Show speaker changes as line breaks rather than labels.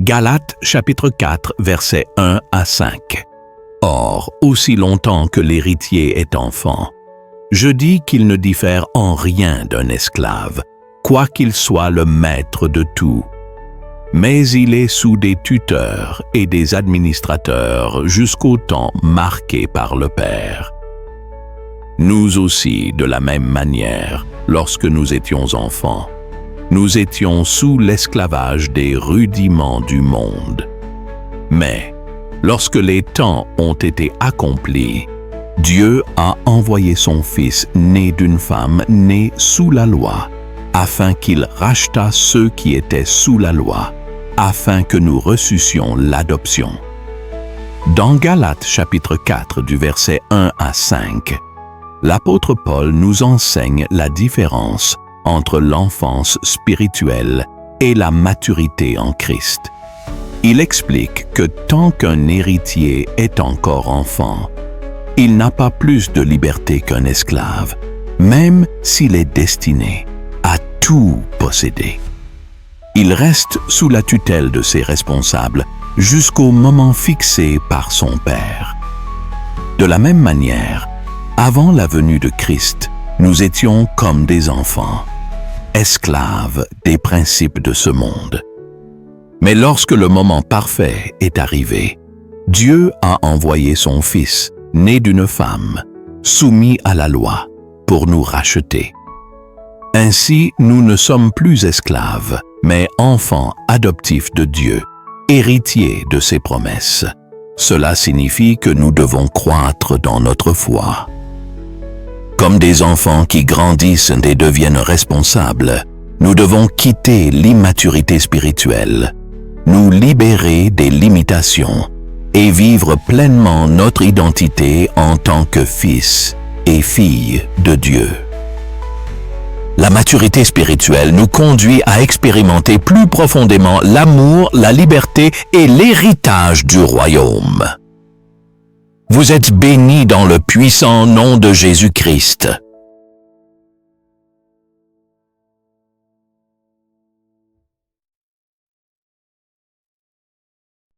Galates chapitre 4, versets 1 à 5. Or, aussi longtemps que l'héritier est enfant, je dis qu'il ne diffère en rien d'un esclave, quoiqu'il soit le maître de tout. Mais il est sous des tuteurs et des administrateurs jusqu'au temps marqué par le Père. Nous aussi, de la même manière, lorsque nous étions enfants, nous étions sous l'esclavage des rudiments du monde. Mais, lorsque les temps ont été accomplis, Dieu a envoyé son Fils né d'une femme née sous la loi, afin qu'il rachetât ceux qui étaient sous la loi, afin que nous reçussions l'adoption. Dans Galates chapitre 4 du verset 1 à 5, l'apôtre Paul nous enseigne la différence entre l'enfance spirituelle et la maturité en Christ. Il explique que tant qu'un héritier est encore enfant, il n'a pas plus de liberté qu'un esclave, même s'il est destiné à tout posséder. Il reste sous la tutelle de ses responsables jusqu'au moment fixé par son Père. De la même manière, avant la venue de Christ, nous étions comme des enfants, esclaves des principes de ce monde. Mais lorsque le moment parfait est arrivé, Dieu a envoyé son Fils, né d'une femme, soumis à la loi, pour nous racheter. Ainsi, nous ne sommes plus esclaves, mais enfants adoptifs de Dieu, héritiers de ses promesses. Cela signifie que nous devons croître dans notre foi. Comme des enfants qui grandissent et deviennent responsables, nous devons quitter l'immaturité spirituelle, nous libérer des limitations et vivre pleinement notre identité en tant que fils et filles de Dieu. La maturité spirituelle nous conduit à expérimenter plus profondément l'amour, la liberté et l'héritage du royaume. Vous êtes bénis dans le puissant nom de Jésus-Christ.